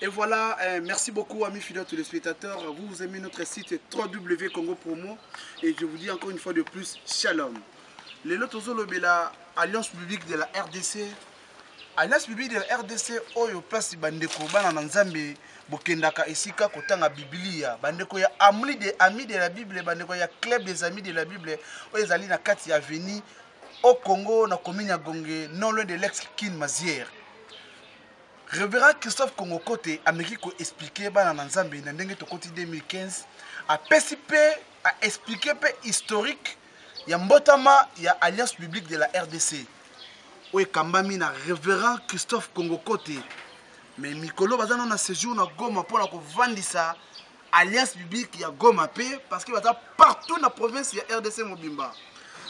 Et voilà, merci beaucoup amis fidèles téléspectateurs. Vous aimez notre site www.congo promo et je vous dis encore une fois de plus, shalom. Le loto la Alliance publique de la RDC. Alliance publique de la RDC, oyo place bandeko bana nzambe bokendaka esika kotanga Biblia. Bandeko ya amis de la Bible, bandeko ya club des amis de la Bible. Oyo ezali na kati ya Veni au Congo na commune ya Gongé, non loin de l'ex-Kin Mazière. Révérend Christophe Kongokote a expliqué dans Nzambe dans 2015 a participé à expliquer historique ya mbotama ya Alliance publique de la RDC. Oye kambami na révérend Christophe Kongokote mais mikolo bazana na séjour na Goma pour la kovandisa Alliance publique ya Goma pe parce que baza partout dans la province ya RDC mobimba.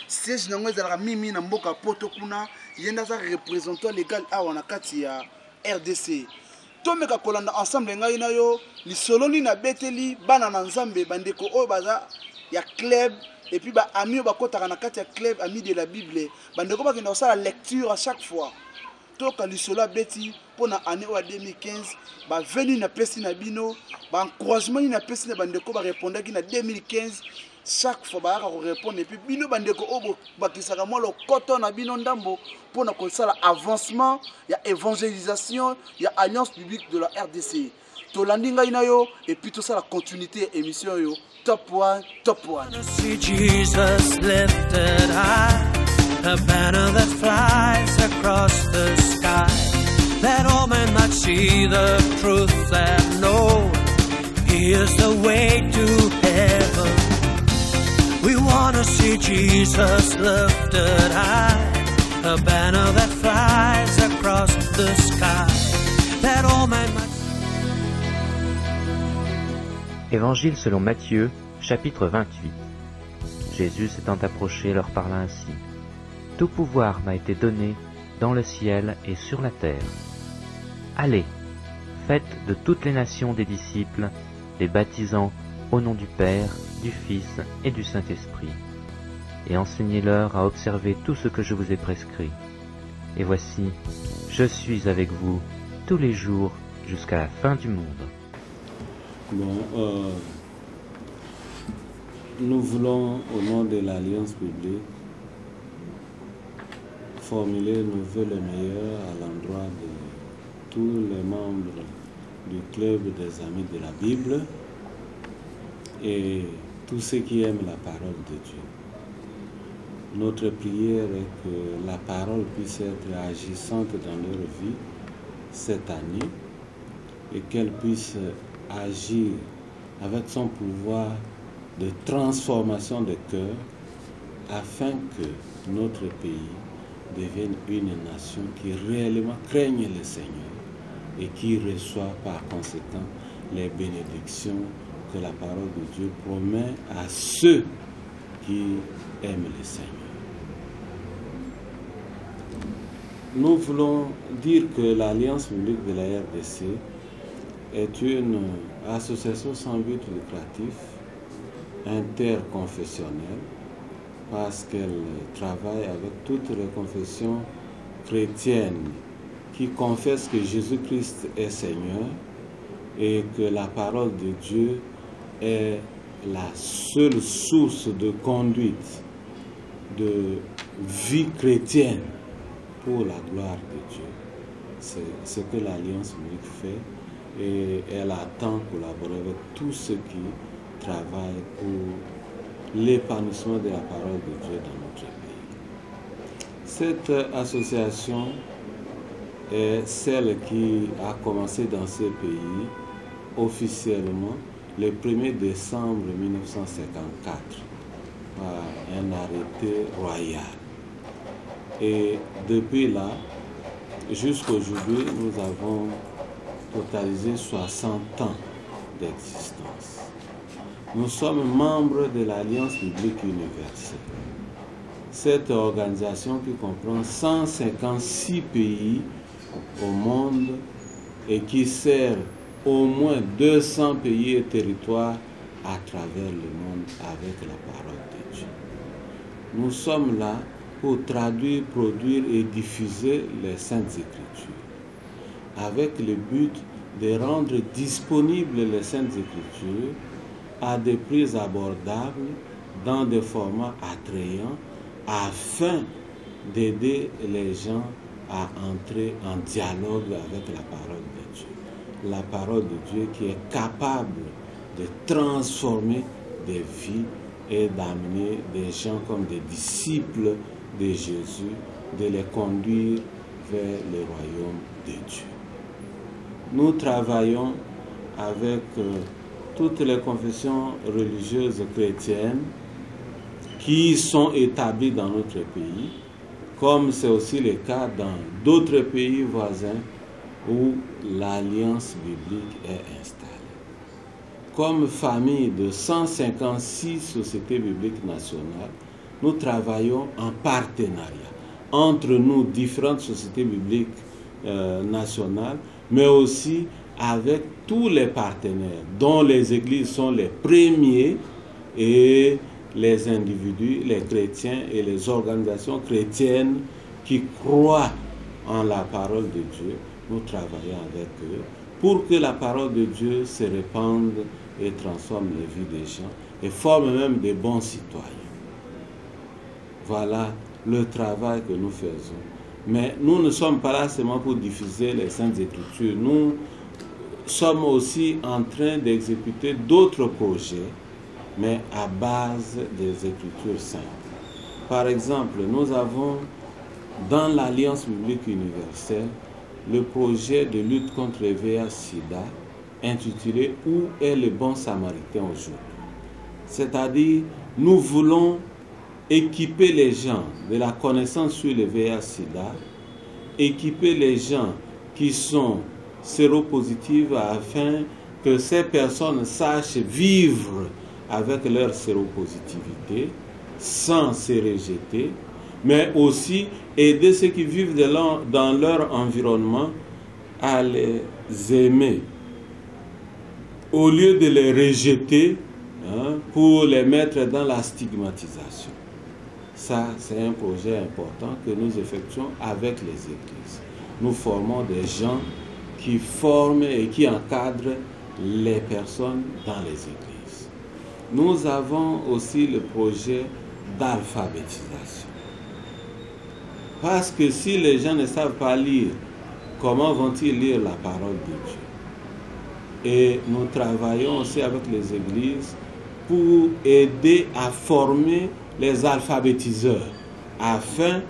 Siège nango ezalaka mimi na mboka poto kuna yenda za représentant légal awa na kati ya RDC. Tomeka kolanda ensemble ngai na yo lisoloni na beteli bana na nzambe bandeko oyo baza ya club et puis ba ami ba kotaka na kati ya club ami de la Bible bandeko ba kenda osala lecture à chaque fois. Toka lisolo beti pona année o 2015 ba venu na pesi na bino ba encouragement na pesi na bandeko ba répondre ki na 2015 chaque fois ba répondre et puis bino bandeko obo bakisaka mo lo koto na bino ndambo pona kosala avancement ya évangélisation ya Alliance publique de la RDC. Tolandi ngai na yo et puis tout ça la continuité émission yo top 1 top 1. See Jesus lifted high, a banner that flies across the sky, that all men might see the truth and know He is the way to heaven. We want to see Jesus lifted high, a banner that flies across the sky, that all men might. Évangile selon Matthieu, chapitre 28. Jésus s'étant approché leur parla ainsi. Tout pouvoir m'a été donné dans le ciel et sur la terre. Allez, faites de toutes les nations des disciples, les baptisant au nom du Père, du Fils et du Saint-Esprit, et enseignez-leur à observer tout ce que je vous ai prescrit. Et voici, je suis avec vous tous les jours jusqu'à la fin du monde. Bon, nous voulons, au nom de l'Alliance publique, formuler nos vœux les meilleurs à l'endroit de tous les membres du club des amis de la Bible et tous ceux qui aiment la parole de Dieu. Notre prière est que la parole puisse être agissante dans leur vie cette année et qu'elle puisse agir avec son pouvoir de transformation de cœur afin que notre pays devienne une nation qui réellement craigne le Seigneur et qui reçoit par conséquent les bénédictions que la parole de Dieu promet à ceux qui aiment le Seigneur. Nous voulons dire que l'Alliance publique de la RDC est une association sans but lucratif, interconfessionnelle, parce qu'elle travaille avec toutes les confessions chrétiennes qui confessent que Jésus-Christ est Seigneur et que la parole de Dieu est la seule source de conduite, de vie chrétienne pour la gloire de Dieu. C'est ce que l'Alliance publique fait et elle attend collaborer avec tous ceux qui travaillent pour l'épanouissement de la parole de Dieu dans notre pays. Cette association est celle qui a commencé dans ce pays officiellement le 1er décembre 1954 par un arrêté royal. Et depuis là, jusqu'aujourd'hui, nous avons totalisé 60 ans d'existence. Nous sommes membres de l'Alliance publique universelle. Cette organisation qui comprend 156 pays au monde et qui sert au moins 200 pays et territoires à travers le monde avec la parole de Dieu. Nous sommes là pour traduire, produire et diffuser les Saintes Écritures, avec le but de rendre disponibles les Saintes Écritures à des prix abordables, dans des formats attrayants, afin d'aider les gens à entrer en dialogue avec la parole de Dieu. La parole de Dieu qui est capable de transformer des vies et d'amener des gens comme des disciples de Jésus, de les conduire vers le royaume de Dieu. Nous travaillons avec toutes les confessions religieuses chrétiennes qui sont établies dans notre pays, comme c'est aussi le cas dans d'autres pays voisins où l'alliance biblique est installée. Comme famille de 156 sociétés bibliques nationales, nous travaillons en partenariat entre nous, différentes sociétés bibliques nationales, mais aussi avec tous les partenaires, dont les églises sont les premiers et les individus, les chrétiens et les organisations chrétiennes qui croient en la parole de Dieu. Nous travaillons avec eux pour que la parole de Dieu se répande et transforme les vies des gens et forme même des bons citoyens. Voilà le travail que nous faisons. Mais nous ne sommes pas là seulement pour diffuser les Saintes Écritures. Nous sommes aussi en train d'exécuter d'autres projets, mais à base des Écritures saintes. Par exemple, nous avons dans l'Alliance biblique universelle le projet de lutte contre le VIH-Sida intitulé « Où est le bon samaritain aujourd'hui ?» C'est-à-dire, nous voulons équiper les gens de la connaissance sur le VIH-Sida, équiper les gens qui sont séropositifs afin que ces personnes sachent vivre avec leur séropositivité sans se rejeter, mais aussi aider ceux qui vivent dans leur environnement à les aimer au lieu de les rejeter pour les mettre dans la stigmatisation. Ça, c'est un projet important que nous effectuons avec les églises. Nous formons des gens qui forment et qui encadrent les personnes dans les églises. Nous avons aussi le projet d'alphabétisation. Parce que si les gens ne savent pas lire, comment vont-ils lire la parole de Dieu? Et nous travaillons aussi avec les églises pour aider à former les alphabétiseurs, afin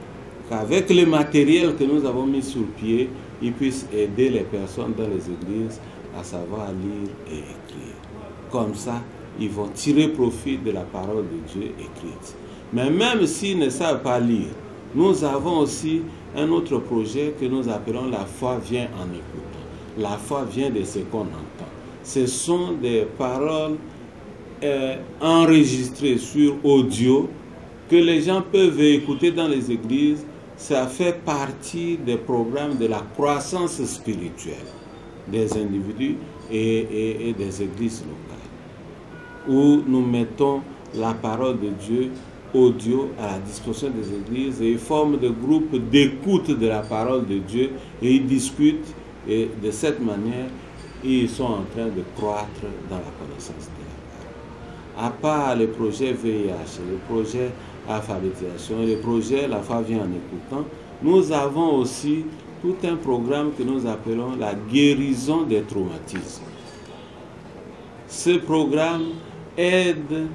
qu'avec le matériel que nous avons mis sur pied, ils puissent aider les personnes dans les églises à savoir lire et écrire. Comme ça, ils vont tirer profit de la parole de Dieu écrite. Mais même s'ils ne savent pas lire, nous avons aussi un autre projet que nous appelons « La foi vient en écoutant ». La foi vient de ce qu'on entend. Ce sont des paroles enregistrées sur audio que les gens peuvent écouter dans les églises. Ça fait partie des programmes de la croissance spirituelle des individus et des églises locales, où nous mettons la parole de Dieu audio à la disposition des églises et ils forment des groupes d'écoute de la parole de Dieu et ils discutent et de cette manière ils sont en train de croître dans la connaissance de la parole. À part les projets VIH, les projets alphabétisation, les projets La foi vient en écoutant, nous avons aussi tout un programme que nous appelons la guérison des traumatismes. Ce programme aide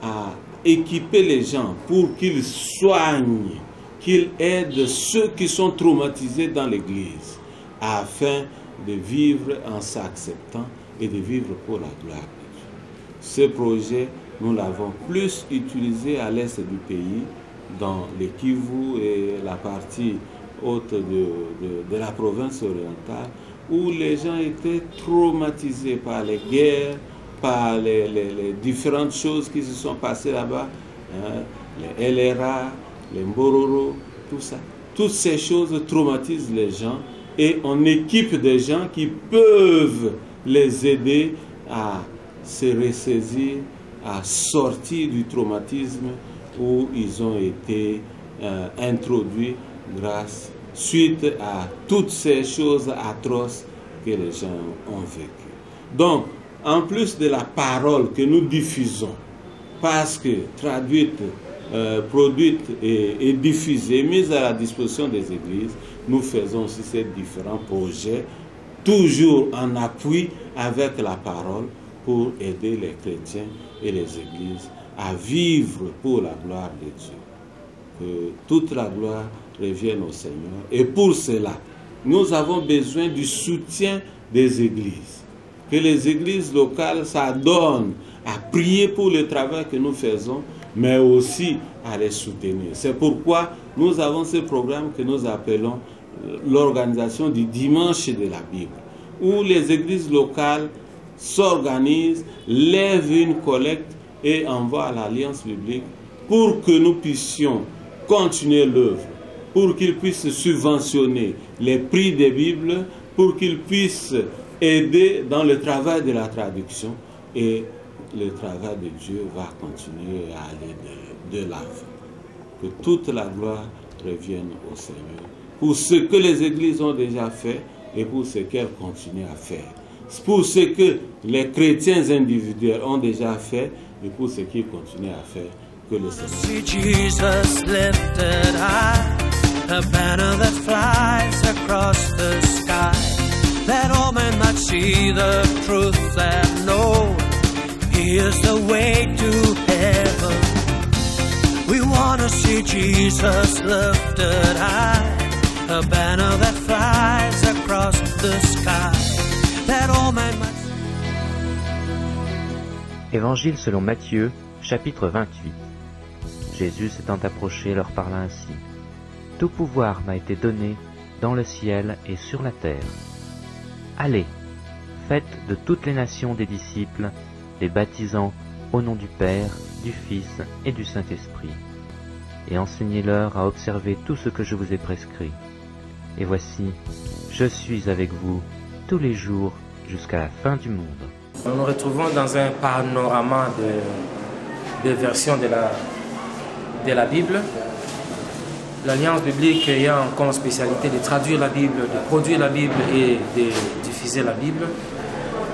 à équiper les gens pour qu'ils soignent, qu'ils aident ceux qui sont traumatisés dans l'Église, afin de vivre en s'acceptant et de vivre pour la gloire de Dieu. Ce projet, nous l'avons plus utilisé à l'est du pays, dans le Kivu et la partie haute de la province orientale, où les gens étaient traumatisés par les guerres, par les différentes choses qui se sont passées là-bas, les LRA, les Mbororo, tout ça. Toutes ces choses traumatisent les gens et on équipe des gens qui peuvent les aider à se ressaisir, à sortir du traumatisme où ils ont été introduits suite à toutes ces choses atroces que les gens ont vécues. Donc, en plus de la parole que nous diffusons, parce que traduite, produite et diffusée, mise à la disposition des églises, nous faisons aussi ces différents projets, toujours en appui avec la parole, pour aider les chrétiens et les églises à vivre pour la gloire de Dieu. Que toute la gloire revienne au Seigneur. Et pour cela, nous avons besoin du soutien des églises. Que les églises locales s'adonnent à prier pour le travail que nous faisons, mais aussi à les soutenir. C'est pourquoi nous avons ce programme que nous appelons l'organisation du dimanche de la Bible, où les églises locales s'organisent, lèvent une collecte et envoient à l'Alliance biblique pour que nous puissions continuer l'œuvre, pour qu'ils puissent subventionner les prix des Bibles, pour qu'ils puissent aider dans le travail de la traduction, et le travail de Dieu va continuer à aller de l'avant. Que toute la gloire revienne au Seigneur pour ce que les églises ont déjà fait et pour ce qu'elles continuent à faire. Pour ce que les chrétiens individuels ont déjà fait et pour ce qu'ils continuent à faire. Que le Seigneur. See Jesus lifted high, the banner that flies across the sky, that all men might see the truth and know He is the way to heaven. We want to see Jesus lifted high, a banner that flies across the sky, that all men might see. Évangile selon Matthieu, chapitre 28. Jésus s'étant approché leur parla ainsi. Tout pouvoir m'a été donné dans le ciel et sur la terre. Allez, faites de toutes les nations des disciples, les baptisant au nom du Père, du Fils et du Saint-Esprit, et enseignez-leur à observer tout ce que je vous ai prescrit. Et voici, je suis avec vous tous les jours jusqu'à la fin du monde. Nous nous retrouvons dans un panorama de versions de la Bible. L'Alliance biblique ayant comme spécialité de traduire la Bible, de produire la Bible et de diffuser la Bible,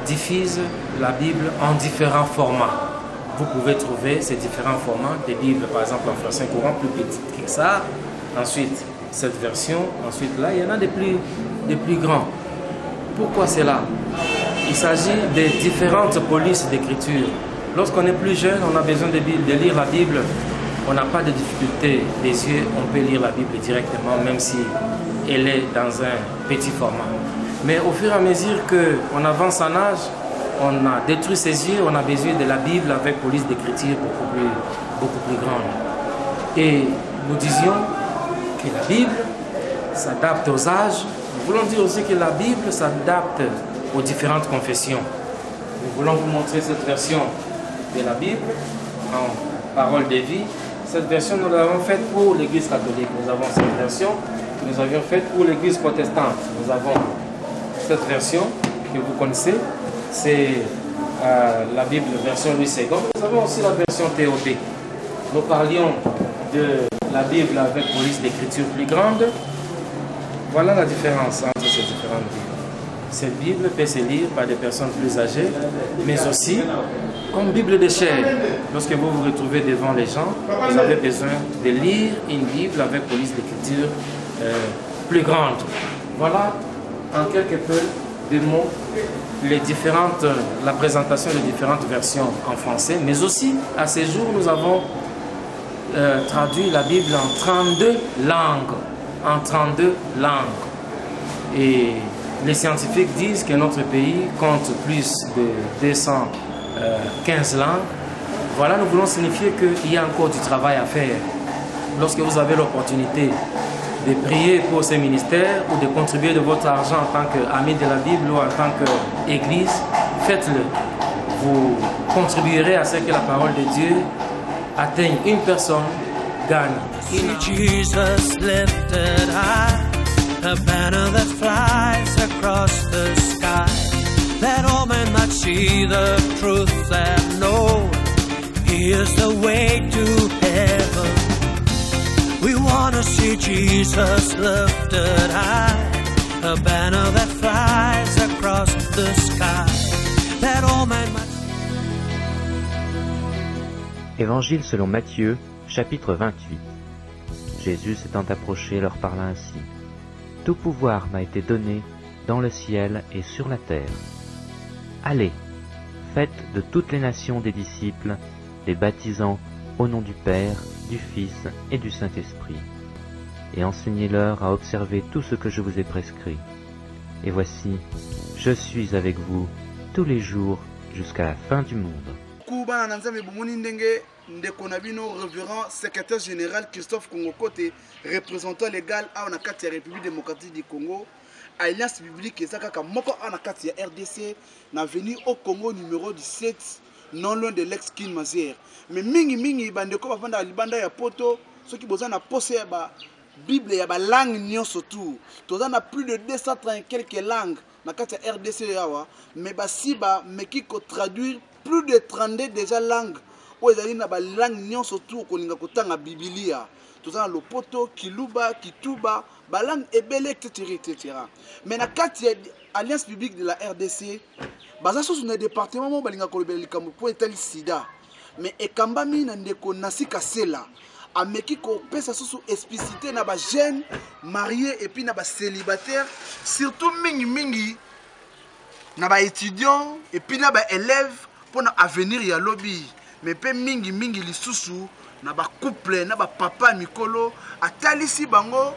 diffuse la Bible en différents formats. Vous pouvez trouver ces différents formats des Bibles, par exemple en français courant, plus petit que ça. Ensuite, cette version, ensuite là, il y en a des plus grands. Pourquoi c'est là? Il s'agit de différentes polices d'écriture. Lorsqu'on est plus jeune, on a besoin de lire la Bible. On n'a pas de difficulté des yeux, on peut lire la Bible directement, même si elle est dans un petit format. Mais au fur et à mesure qu'on avance en âge, on a détruit ses yeux, on a besoin de la Bible avec police d'écriture beaucoup plus grande. Et nous disions que la Bible s'adapte aux âges. Nous voulons dire aussi que la Bible s'adapte aux différentes confessions. Nous voulons vous montrer cette version de la Bible en parole de vie. Cette version, nous l'avons faite pour l'Église catholique. Nous avons cette version que nous avions faite pour l'Église protestante. Nous avons cette version que vous connaissez. C'est la Bible version Louis II. Nous avons aussi la version TOB. Nous parlions de la Bible avec police d'écriture plus grande. Voilà la différence entre ces différentes Bibles. Cette Bible peut se lire par des personnes plus âgées, mais aussi comme Bible de chair. Lorsque vous vous retrouvez devant les gens, vous avez besoin de lire une Bible avec police d'écriture plus grande. Voilà en quelque peu de mots la présentation des différentes versions en français, mais aussi à ce jour nous avons traduit la Bible en 32 langues. Et les scientifiques disent que notre pays compte plus de 215 langues. Voilà, nous voulons signifier qu'il y a encore du travail à faire. Lorsque vous avez l'opportunité de prier pour ces ministères ou de contribuer de votre argent en tant qu'ami de la Bible ou en tant qu'Église, faites-le. Vous contribuerez à ce que la parole de Dieu atteigne une personne, gagne. See Jesus lifted high, a banner that flies across the sky, that all men might see the truth and know He is the way to heaven. We want to see Jesus lifted high, a banner that flies across the sky, that all men might... Évangile selon Matthieu, chapitre 28. Jésus s'étant approché leur parla ainsi. Tout pouvoir m'a été donné dans le ciel et sur la terre. Allez, faites de toutes les nations des disciples, les baptisant au nom du Père, du Fils et du Saint-Esprit, et enseignez-leur à observer tout ce que je vous ai prescrit. Et voici, je suis avec vous tous les jours jusqu'à la fin du monde. Ndeko Nabino, révérend secrétaire général Christophe Kongokote, représentant légal à la République démocratique du Congo, Alliance biblique Ezakaka Moko à la RDC, n'a venu au Congo numéro 17, non loin de l'ex-Kin Mazière. Mais mingi bandeko bavanda libanda ya poto, ceux qui besoin na posé ba Bible ya ba langue nyon surtout. Toza na plus de 230 quelques langues na RDC yawa, mais ba siba mais qui ko traduire plus de 32 déjà langues. Où ils na ba langue nyon surtout kolinga kotanga Biblia. Toza na lopoto, kiluba, kituba, ba langue ebele etc. Mais na kati ya Alliance biblique de la RDC, baza sous un département mo balinga kolobela likambo po etali sida. Mais ekambami na ndeko Nasika Sela. Ameki ko pesa sous explicité na ba jeunes mariés et puis na ba célibataires, surtout mingi na ba étudiants et puis na ba élèves pour na avenir ya lobby. Mais pe mingi lisusu na ba couple na ba papa mikolo atalisi bango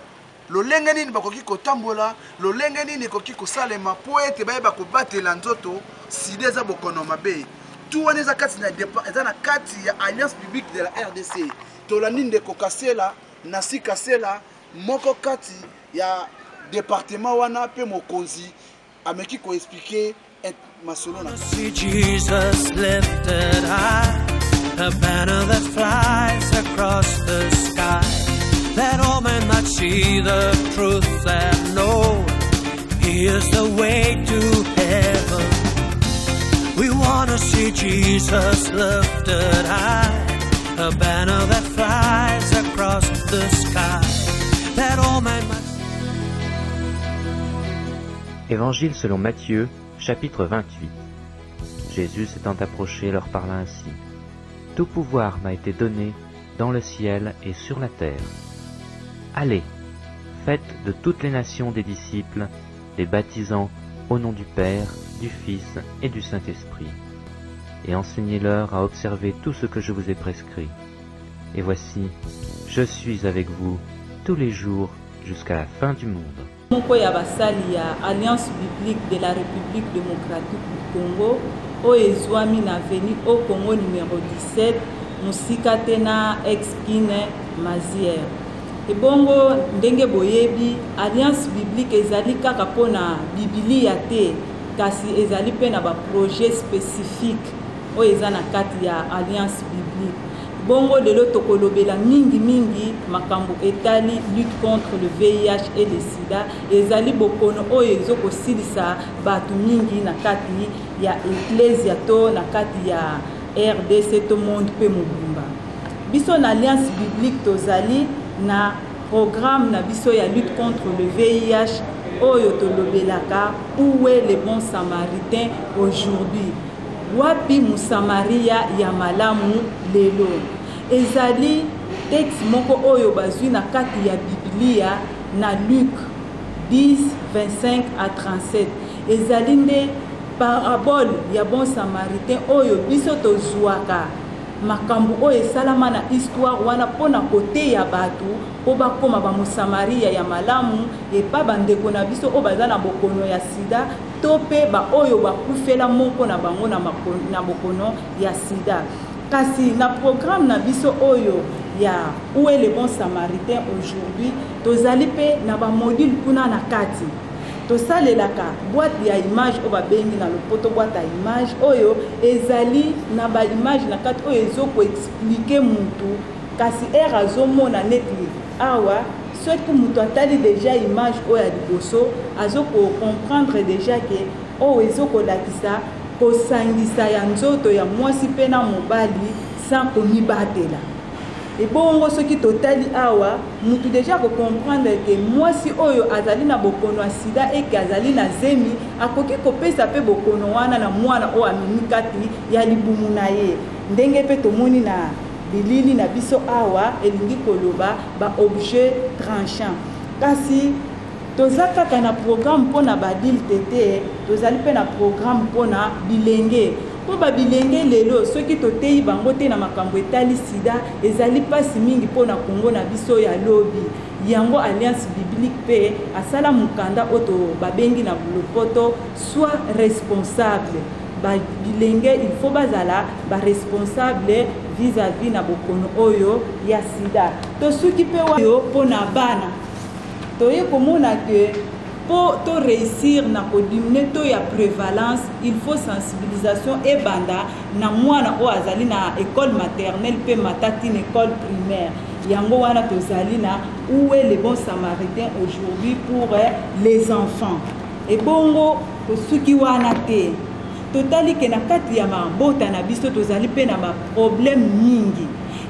lolenge nini bakoki kotambola lolenge nini koki kosalema po ete bayeba kobatela nzoto sida eza bokono mabe tout wana eza kati na eza na kati ya Alliance biblique de la RDC tolandi ndeko Kasela Nasika Sela moko kati ya département wana pe mokonzi ameki ko expliquer masolo na Jesus lifted high, a banner that flies across the sky, that all men might see the truth and know He is the way to heaven. We want to see Jesus lifted high, a banner that flies across the sky, that all men might... Évangile selon Matthieu, chapitre 28. Jésus s'étant approché leur parla ainsi. Tout pouvoir m'a été donné dans le ciel et sur la terre. Allez, faites de toutes les nations des disciples, les baptisant au nom du Père, du Fils et du Saint-Esprit, et enseignez-leur à observer tout ce que je vous ai prescrit. Et voici, je suis avec vous tous les jours jusqu'à la fin du monde. Moko ya basali ya Alliance biblique de la République démocratique du Congo o ezwami na veni au Congo numéro 17 musika tena ex-Kine Mazière. Ebongo ndenge boyebi Alliance biblique ezali kaka pona Biblia te kasi ezali pe na ba projet spécifique o eza na kati ya Alliance biblique. Bongo lelo tokolobela mingi makambo etali lutte contre le VIH et le sida ezali bokono oyo ezokosilisa batu mingi na kati ya ecclesia to na kati ya RDC to monde pe mobimba. Biso na Alliance biblique tozali na programme na biso ya lutte contre le VIH oyo tolobelaka où est le bon samaritain aujourd'hui. Wapi Musamaria ya malamu lelo ezali texte moko oyo bazwi na kati ya Biblia na Luc 10 25 à 37 ezali nde parabole ya bon samaritain oyo biso tozwaka makambo oyo esalama na histoire wana pona kote ya batu po bakoma ba Musamaria ya malamu epa bandeko na biso oyo baza na bokono ya sida to pe ba oyo bakufela moko na bango na bokono ya sida. Kasi na programme na biso oyo ya où est le bon samaritain aujourd'hui tozali pe na ba module kuna na kati tosalelaka boîte ya image oyo babengi na lopoto boîte ya image oyo ezali na ba image na kati oyo ezoko expliquer mutu kasi azomona netli awa soki moto atali déjà image oyo ya liboso azokomprendre déjà ke oyo ezokolakisa kosangisa ya nzoto ya mwasi mpe na mobali sans komibatela. Ebongo soki totali awa mutu déjà comprendre que mwasi oyo azali na bokono ya sida eke azali na zemi akoki kopesa pe bokono wana na mwana oyo amemi kati ya libumu na ye. Ndenge pe tomoni na bilili na biso awa elingi koloba ba objet tranchant. Kasi toza kaka na programme mpona badilite te, tozali pe na programme mpona bilenge. Po ba bilenge lelo soki toteyi bango te na makambo etali sida ezali pasi mingi mpona Kongo na biso ya lobi. Yango Alliance Biblique pe asala mukanda oto babengi na lopoto soit responsable. Ba bilenge il faut bazala ba responsable vis-à-vis na bokono oyo ya sida. To soki pe oyo pona bana toye komona ke pour réussir na diminuer to ya prévalence, il faut sensibilisation et banda na mwana o azali na école maternelle pe matati na école primaire. Yango wana tozali na où est le bon samaritain aujourd'hui pour les enfants. Et bongo to suki wana te. Totali ke na kati ya mabota na biso tozali pe na ma problème mingi.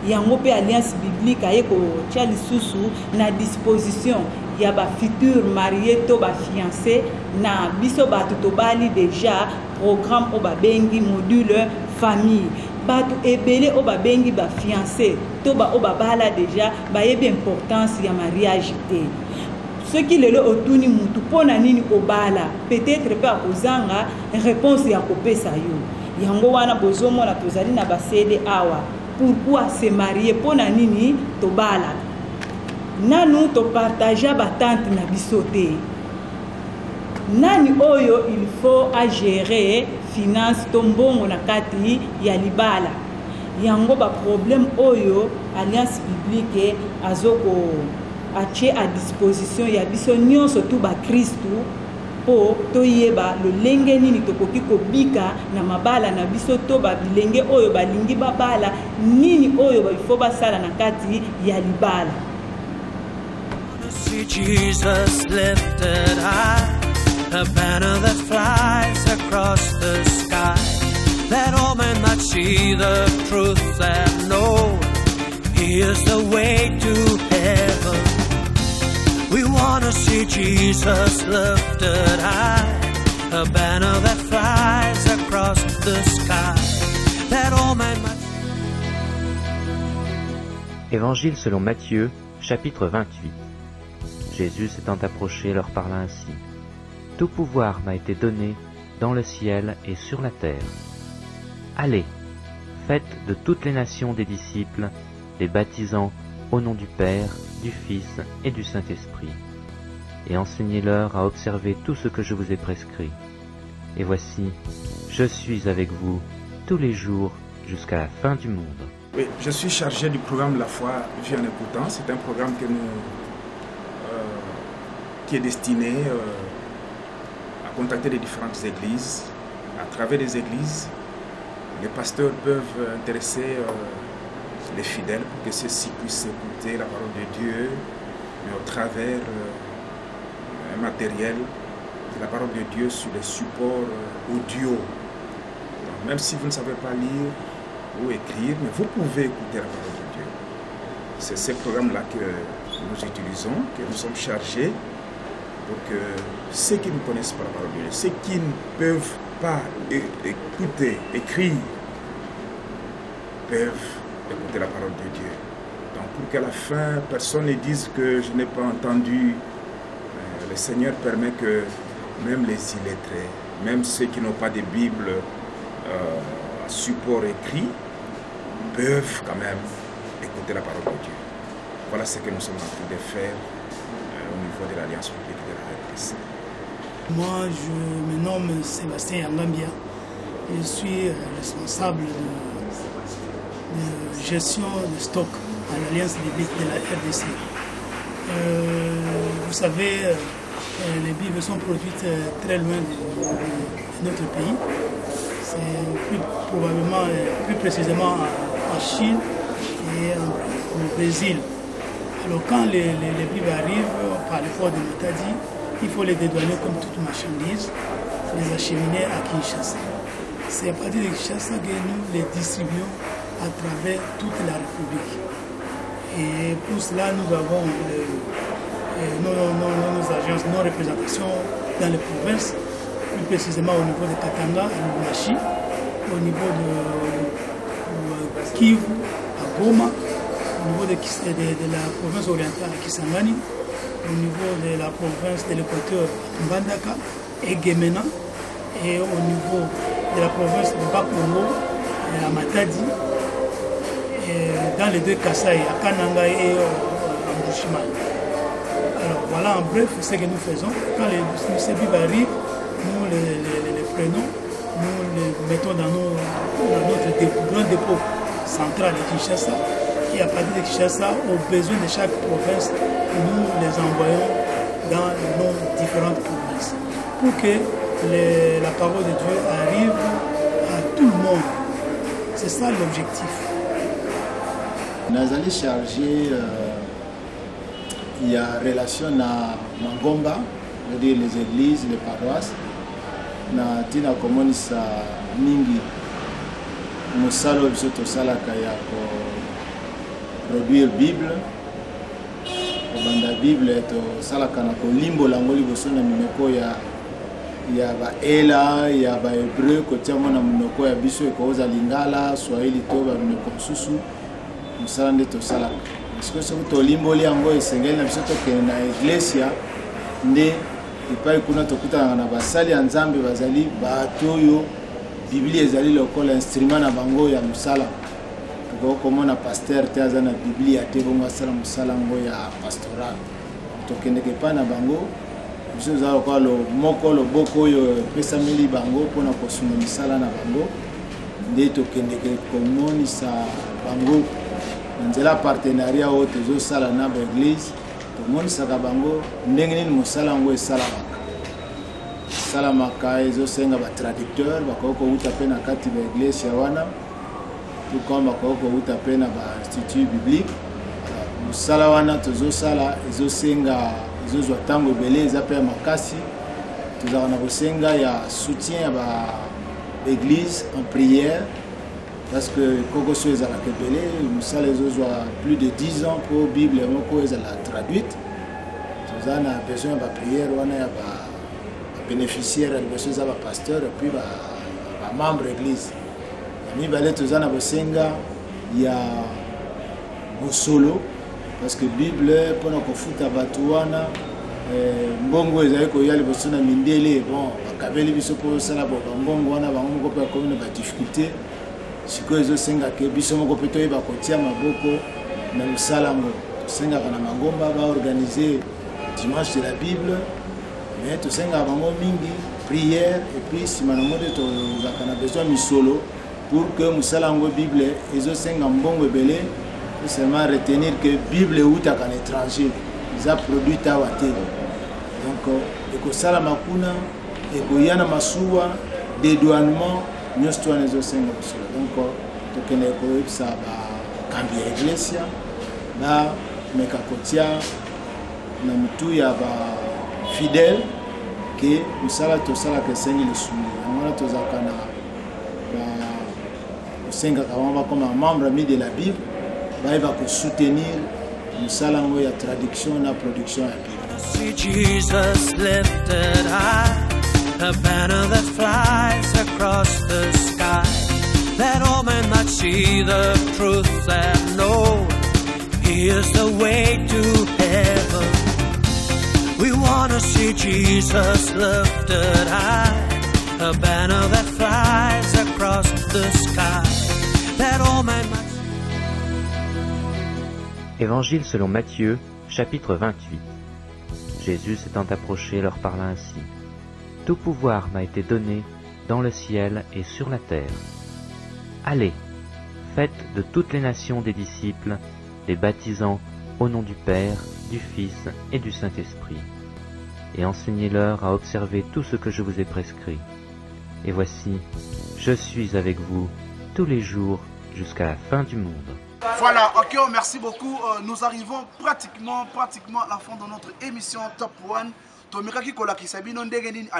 Yango pe Alliance Biblique aye ko tia lisusu na disposition ya ba futur marié to ba fiancé na biso batu to bali déjà programme o ba bengi module famille batu ebele o ba bengi ba fiancé to ba o ba bala déjà ba yebe importance ya mariage te. Ce qui lelo otuni mutu pona nini obala peut-être pas kozanga réponse ya kopesa yo. Yango wana bozomo na tozali na ba CD awa pourquoi se marier pona nini to bala. Nanu to partager batante na bisote. Nani oyo il faut à gérer finance tombongo na kati ya libala. Yango ba problème oyo Alliance Biblique azoko ache à disposition ya biso nyonso tu ba Kristu po toyeba lo lenge nini tokoki kobika na mabala na biso to ba bilenge oyo balingi babala nini oyo ba il faut basala na kati ya libala. See Jesus lifted high, a banner that flies across the sky, that all men might see the truth and know He is the way to heaven. We want to see Jesus lifted high, a banner that flies across the sky, that all men might see. Évangile selon Matthieu, chapitre 28. Jésus s'étant approché leur parla ainsi. Tout pouvoir m'a été donné dans le ciel et sur la terre. Allez, faites de toutes les nations des disciples, les baptisant au nom du Père, du Fils et du Saint-Esprit, et enseignez-leur à observer tout ce que je vous ai prescrit. Et voici, je suis avec vous tous les jours jusqu'à la fin du monde. Oui, je suis chargé du programme La foi vit en écoutant. C'est un programme qui est destiné à contacter les différentes églises. À travers les églises, les pasteurs peuvent intéresser les fidèles pour que ceux-ci puissent écouter la parole de Dieu, mais au travers un matériel, la parole de Dieu sur des supports audio. Donc, même si vous ne savez pas lire ou écrire, mais vous pouvez écouter la parole de Dieu. C'est ce programme-là que nous utilisons, que nous sommes chargés pour que ceux qui ne connaissent pas la parole de Dieu, ceux qui ne peuvent pas écouter, écrire, peuvent écouter la parole de Dieu. Donc pour qu'à la fin, personne ne dise que je n'ai pas entendu, le Seigneur permet que même les illettrés, même ceux qui n'ont pas de Bible à support écrit, peuvent quand même écouter la parole de Dieu. Voilà ce que nous sommes en train de faire au niveau de l'Alliance Biblique de la RDC. Moi, je me nomme Sébastien Yangambia. Je suis responsable de gestion de stock à l'Alliance Biblique de la RDC. Vous savez, les Bibles sont produites très loin de notre pays. C'est plus précisément en Chine et au Brésil. Alors quand les Bibles arrivent par le port de Matadi, il faut les dédouaner comme toute marchandise, les acheminer à Kinshasa. C'est à partir de Kinshasa que nous les distribuons à travers toute la République. Et pour cela, nous avons nos agences, nos représentations dans les provinces, plus précisément au niveau de Katanga, à Lubumbashi, au niveau de Kivu, à Goma, au niveau de la province orientale à Kisangani, au niveau de la province de l'Équateur à Mbandaka et Gemena, et au niveau de la province de Bakongo à Matadi, et dans les deux Kasaï, à Kananga et à Mbushima. Alors voilà en bref ce que nous faisons. Quand ces Bibles arrivent, nous les prenons, nous les mettons dans notre grand dépôt central de Kinshasa. Et à partir de Kinshasa, aux besoins de chaque province, nous les envoyons dans nos différentes provinces. Pour que la parole de Dieu arrive à tout le monde. C'est ça l'objectif. Nous allons charger il y a relation à Mangomba, c'est-à-dire les églises, les paroisses. Na tina komonisa mingi musalo biso tosalaka ya produire Bible. Obanda Bible tosalaka na kolimbola yango liboso na minoko ya baela ya bahébreu kotia ngo na minoko ya biso ekoza lingala swahili to baminoko mosusu mosala nde tosalaka. Parce que tolimboli yango esengeli na biso tokende na iglesia nde epai kuna tokutana na basali ya Nzambe bazali bato oyo Biblia ezali lokola instrument na bango ya mosala. Tokomona pasteur te aza na Biblia te bongo asala mosala ngo ya pastoral. Tokendeke pa na bango biso za lokola moko loboko oyo epesameli bango mpona kosunga misala na bango nde tokendeke komonisa bango nzela partenariat oyo tozosala na baeglise tomonisaka bango ndenge nini mosala yango esalamaka ezosenga batraducteur bakoki kouta mpe na kati baeglise ya wana tukoma bakoki kouta mpe na bainstitut biblique. Mosala wana tozosala ezozwa ntango ebele eza mpe ya makasi. Tozalaka na kosenga ya soutien ya baeglise en prière parce que koko so ezalaka ebele mosala ezozwa plus de 10 ans pour Bible moko ezala traduite. Toza na besoin ya baprière wana ya babénéficiaire ya liboso eza bapasteur et puis bamembre église. Mibale toza na bosenga ya bosolo parce que Bible mpona kofuta bato wana mbongo ezali koya liboso na mindele bon bakabeli biso mpo osala bambongo wana bango moko mpe bakomi na badifficulté sikoyo ezosenga ke biso moko mpe toyeba kotia maboko na mosala yango. Tosengaka na Mangomba baorganize dimanche de la Bible mais tosengaka bango mingi prière et puis nsima nango nde tozalaka na besoin misolo pour que mosala yango Bible ezosenga mbongo ebele. Seulement retenir que Bible eutaka na étranger eza produit awa te donc ekosala makuna ekoya na masuwa dédouanement nyonso to wana ezosenga mosolo. Donc tokende koyebisa bakambi ya iglesia bameka kotia na mitu ya bafidèle ke mosala tosalaka esengi lisuni yango wana tozalaka na osengaka bango bakoma membre ami de la Bible baïba ko soutenir musala ngo ya traduction na production ya Bible. See Jesus lifted high, a banner that flies across the sky, that all men might see the truth and know He is the way to heaven. We wanna see Jesus lifted high, a banner that flies across the sky, that all men might. Évangile selon Matthieu, chapitre 28. Jésus s'étant approché leur parla ainsi. Tout pouvoir m'a été donné dans le ciel et sur la terre. Allez, faites de toutes les nations des disciples, les baptisant au nom du Père, du Fils et du Saint-Esprit, et enseignez-leur à observer tout ce que je vous ai prescrit. Et voici, je suis avec vous tous les jours jusqu'à la fin du monde. Voilà, ok, merci beaucoup. Nous arrivons pratiquement à la fin de notre émission Top One. Tomeka ki kola ki sabino ndenge nini